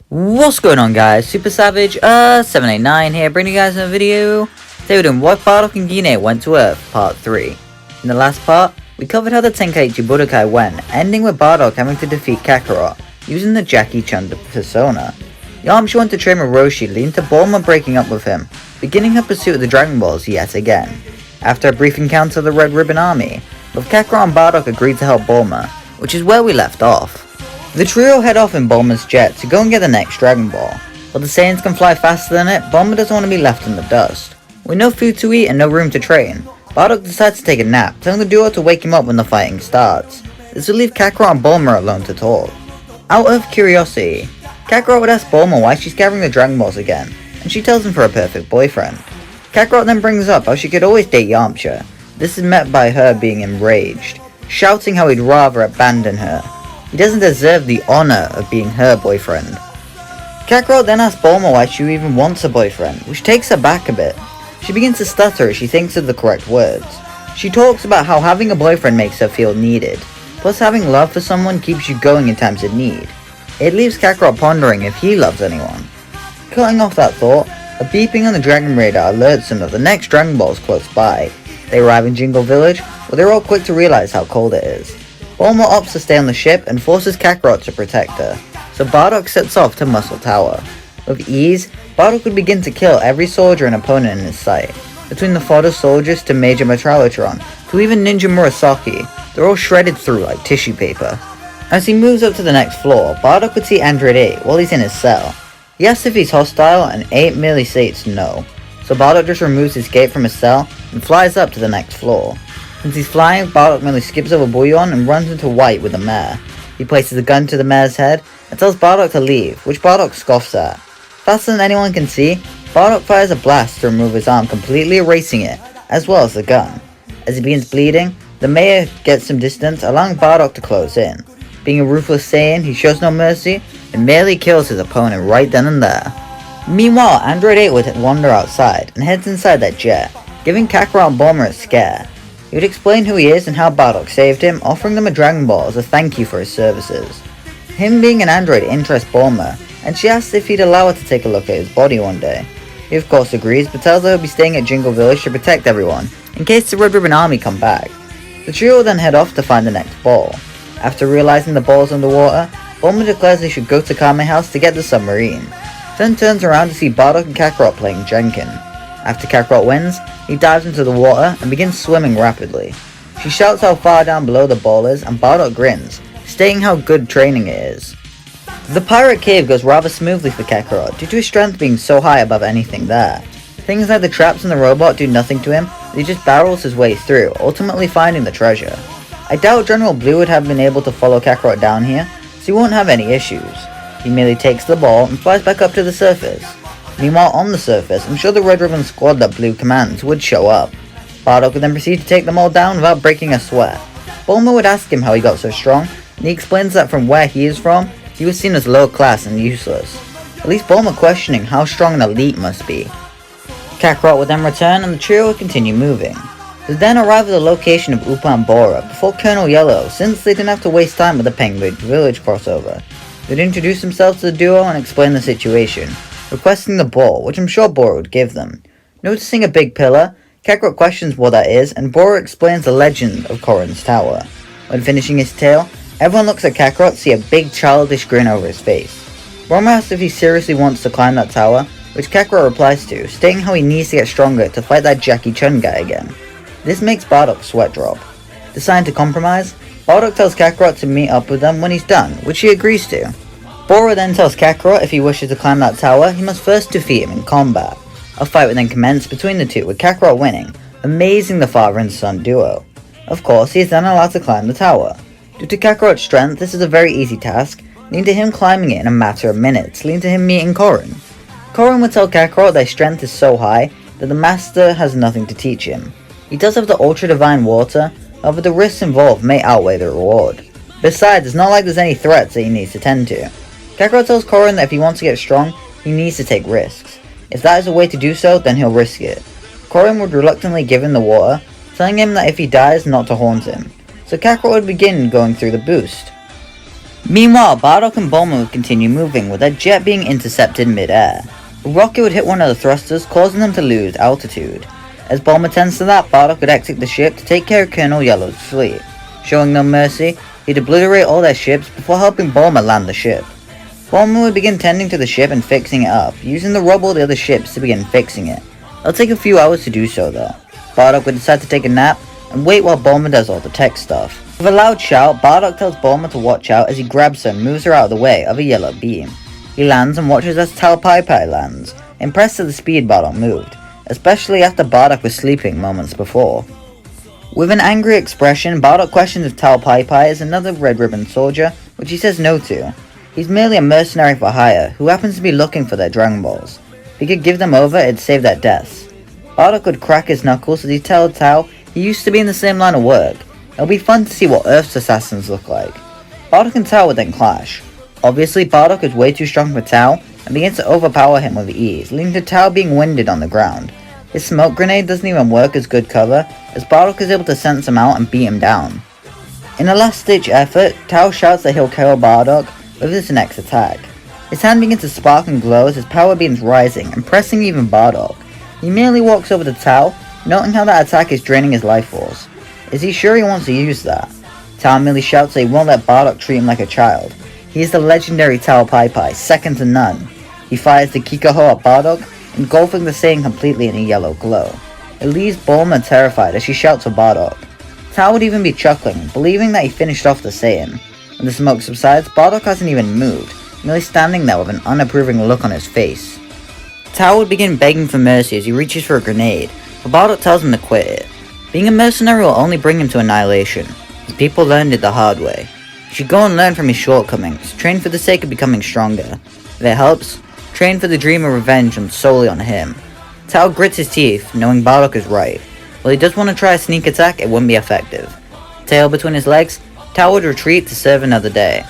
What's going on, guys? Super Savage 789 here, bringing you guys a video. Today we're doing What Bardock and Gine Went to Earth, Part 3. In the last part, we covered how the Tenkaichi Budokai went, ending with Bardock having to defeat Kakarot, using the Jackie Chan persona. Yamcha went to train with Roshi, leading to Bulma breaking up with him, beginning her pursuit of the Dragon Balls yet again. After a brief encounter with the Red Ribbon Army, both Kakarot and Bardock agreed to help Bulma, which is where we left off. The trio head off in Bulma's jet to go and get the next Dragon Ball. While the Saiyans can fly faster than it, Bulma doesn't want to be left in the dust. With no food to eat and no room to train, Bardock decides to take a nap, telling the duo to wake him up when the fighting starts. This will leave Kakarot and Bulma alone to talk. Out of curiosity, Kakarot would ask Bulma why she's gathering the Dragon Balls again, and she tells him for a perfect boyfriend. Kakarot then brings up how she could always date Yamcha. This is met by her being enraged, shouting how he'd rather abandon her. He doesn't deserve the honor of being her boyfriend. Kakarot then asks Bulma why she even wants a boyfriend, which takes her back a bit. She begins to stutter as she thinks of the correct words. She talks about how having a boyfriend makes her feel needed, plus having love for someone keeps you going in times of need. It leaves Kakarot pondering if he loves anyone. Cutting off that thought, a beeping on the Dragon Radar alerts him that the next Dragon Ball is close by. They arrive in Jingle Village, where they're all quick to realize how cold it is. Bulma opts to stay on the ship and forces Kakarot to protect her, so Bardock sets off to Muscle Tower. With ease, Bardock would begin to kill every soldier and opponent in his sight. Between the fodder soldiers to Major Metralotron, to even Ninja Murasaki, they're all shredded through like tissue paper. As he moves up to the next floor, Bardock would see Android 8 while he's in his cell. He asks if he's hostile, and 8 merely states no, so Bardock just removes his gate from his cell and flies up to the next floor. Since he's flying, Bardock merely skips over Bouillon and runs into White with the mare. He places a gun to the mare's head and tells Bardock to leave, which Bardock scoffs at. Faster than anyone can see, Bardock fires a blast to remove his arm, completely erasing it, as well as the gun. As he begins bleeding, the mayor gets some distance, allowing Bardock to close in. Being a ruthless Saiyan, he shows no mercy and merely kills his opponent right then and there. Meanwhile, Android 8 would wander outside and heads inside that jet, giving Kakarot and Bulma a scare. He would explain who he is and how Bardock saved him, offering them a Dragon Ball as a thank you for his services. Him being an android interests Bulma, and she asks if he'd allow her to take a look at his body one day. He of course agrees, but tells her he'll be staying at Jingle Village to protect everyone, in case the Red Ribbon Army come back. The trio will then head off to find the next ball. After realizing the ball is underwater, Bulma declares they should go to Kame House to get the submarine. Then turns around to see Bardock and Kakarot playing Jenkin. After Kakarot wins, he dives into the water and begins swimming rapidly. She shouts how far down below the ball is, and Bardock grins, stating how good training it is. The pirate cave goes rather smoothly for Kakarot due to his strength being so high above anything there. Things like the traps and the robot do nothing to him, as he just barrels his way through, ultimately finding the treasure. I doubt General Blue would have been able to follow Kakarot down here, so he won't have any issues. He merely takes the ball and flies back up to the surface. Meanwhile, on the surface, I'm sure the Red Ribbon squad that Blue commands would show up. Bardock would then proceed to take them all down without breaking a sweat. Bulma would ask him how he got so strong, and he explains that from where he is from, he was seen as low class and useless. At least Bulma questioning how strong an elite must be. Kakarot would then return and the trio would continue moving. They then arrive at the location of Upa and Bora before Colonel Yellow, since they didn't have to waste time with the Penguin Village crossover. They'd introduce themselves to the duo and explain the situation, requesting the ball, which I'm sure Bora would give them. Noticing a big pillar, Kakarot questions what that is, and Bora explains the legend of Korin's Tower. When finishing his tale, everyone looks at Kakarot to see a big childish grin over his face. Bora asks if he seriously wants to climb that tower, which Kakarot replies to, stating how he needs to get stronger to fight that Jackie Chan guy again. This makes Bardock's sweat drop. Deciding to compromise, Bardock tells Kakarot to meet up with them when he's done, which he agrees to. Bora then tells Kakarot if he wishes to climb that tower, he must first defeat him in combat. A fight would then commence between the two, with Kakarot winning, amazing the father and son duo. Of course, he is then allowed to climb the tower. Due to Kakarot's strength, this is a very easy task, leading to him climbing it in a matter of minutes, leading to him meeting Korin. Korin would tell Kakarot that his strength is so high that the master has nothing to teach him. He does have the Ultra Divine Water, however the risks involved may outweigh the reward. Besides, it's not like there's any threats that he needs to tend to. Kakarot tells Korin that if he wants to get strong, he needs to take risks. If that is a way to do so, then he'll risk it. Korin would reluctantly give him the water, telling him that if he dies not to haunt him, so Kakarot would begin going through the boost. Meanwhile, Bardock and Bulma would continue moving, with their jet being intercepted mid-air. A rocket would hit one of the thrusters, causing them to lose altitude. As Bulma tends to that, Bardock would exit the ship to take care of Colonel Yellow's fleet. Showing no mercy, he'd obliterate all their ships before helping Bulma land the ship. Bulma would begin tending to the ship and fixing it up, using the rubble of the other ships to begin fixing it. It'll take a few hours to do so though. Bardock would decide to take a nap and wait while Bulma does all the tech stuff. With a loud shout, Bardock tells Bulma to watch out as he grabs her and moves her out of the way of a yellow beam. He lands and watches as Tao Pai Pai lands, impressed at the speed Bardock moved, especially after Bardock was sleeping moments before. With an angry expression, Bardock questions if Tao Pai Pai is another Red Ribbon soldier, which he says no to. He's merely a mercenary for hire, who happens to be looking for their Dragon Balls. If he could give them over, it'd save their deaths. Bardock would crack his knuckles as he tells Tao he used to be in the same line of work. It'll be fun to see what Earth's assassins look like. Bardock and Tao would then clash. Obviously, Bardock is way too strong for Tao, and begins to overpower him with ease, leading to Tao being winded on the ground. His smoke grenade doesn't even work as good cover, as Bardock is able to sense him out and beat him down. In a last-ditch effort, Tao shouts that he'll kill Bardock with his next attack. His hand begins to spark and glow as his power begins rising, impressing even Bardock. He merely walks over to Tao, noting how that attack is draining his life force. Is he sure he wants to use that? Tao merely shouts that he won't let Bardock treat him like a child. He is the legendary Tao Pai Pai, second to none. He fires the Kikaho at Bardock, engulfing the Saiyan completely in a yellow glow. It leaves Bulma terrified as she shouts for Bardock. Tao would even be chuckling, believing that he finished off the Saiyan. When the smoke subsides, Bardock hasn't even moved, merely standing there with an unapproving look on his face. Tao would begin begging for mercy as he reaches for a grenade, but Bardock tells him to quit it. Being a mercenary will only bring him to annihilation. His people learned it the hard way. He should go and learn from his shortcomings, train for the sake of becoming stronger. If it helps, train for the dream of revenge and solely on him. Tao grits his teeth, knowing Bardock is right. While he does want to try a sneak attack, it wouldn't be effective. Tail between his legs, Tao would retreat to serve another day.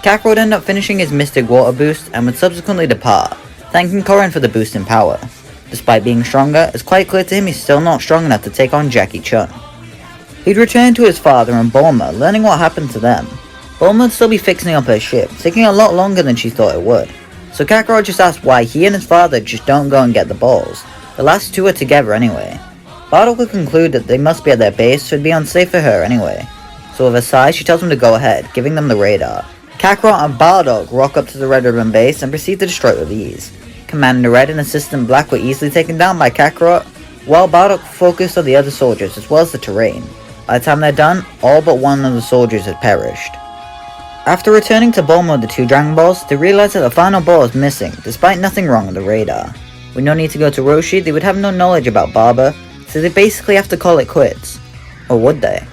Kakarot would end up finishing his Mystic Water boost and would subsequently depart, thanking Korin for the boost in power. Despite being stronger, it's quite clear to him he's still not strong enough to take on Jackie Chun. He'd return to his father and Bulma, learning what happened to them. Bulma would still be fixing up her ship, taking a lot longer than she thought it would. So Kakarot just asked why he and his father just don't go and get the balls. The last two are together anyway. Bardock would conclude that they must be at their base, so it'd be unsafe for her anyway. So with a sigh, she tells him to go ahead, giving them the radar. Kakarot and Bardock rock up to the Red Ribbon base and proceed to destroy it with ease. Commander Red and Assistant Black were easily taken down by Kakarot, while Bardock focused on the other soldiers as well as the terrain. By the time they're done, all but one of the soldiers had perished. After returning to Bulma with the two Dragon Balls, they realized that the final ball is missing, despite nothing wrong with the radar. With no need to go to Roshi, they would have no knowledge about Barber, so they basically have to call it quits. Or would they?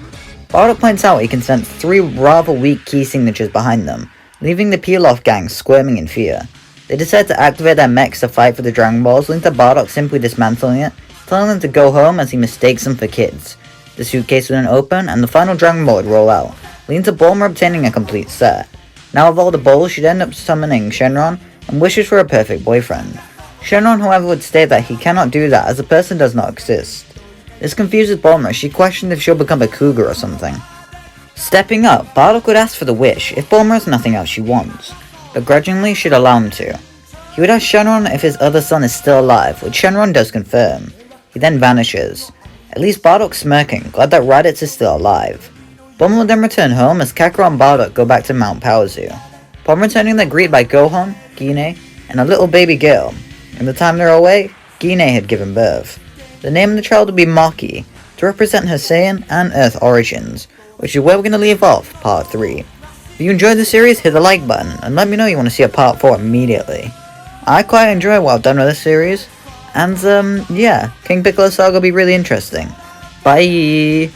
Bardock points out he can sense 3 rather weak key signatures behind them, leaving the Peel-Off gang squirming in fear. They decide to activate their mechs to fight for the Dragon Balls, leading to Bardock simply dismantling it, telling them to go home as he mistakes them for kids. The suitcase would then open, and the final Dragon Ball would roll out, leading to Bulma obtaining a complete set. Now with all the balls, she'd end up summoning Shenron, and wishes for a perfect boyfriend. Shenron, however, would state that he cannot do that as the person does not exist. This confuses Bulma as she questioned if she'll become a cougar or something. Stepping up, Bardock would ask for the wish if Bulma has nothing else she wants. Begrudgingly, she'd allow him to. He would ask Shenron if his other son is still alive, which Shenron does confirm. He then vanishes. At least Bardock's smirking, glad that Raditz is still alive. Bulma would then return home as Kakarot and Bardock go back to Mount Paozu. Upon returning, they're greeted by Gohan, Gine, and a little baby girl. In the time they're away, Gine had given birth. The name of the child would be Maki, to represent her Saiyan and Earth origins, which is where we're going to leave off part 3. If you enjoyed the series, hit the like button, and let me know you want to see a part 4 immediately. I quite enjoy what I've done with this series, and yeah, King Piccolo Saga will be really interesting. Bye!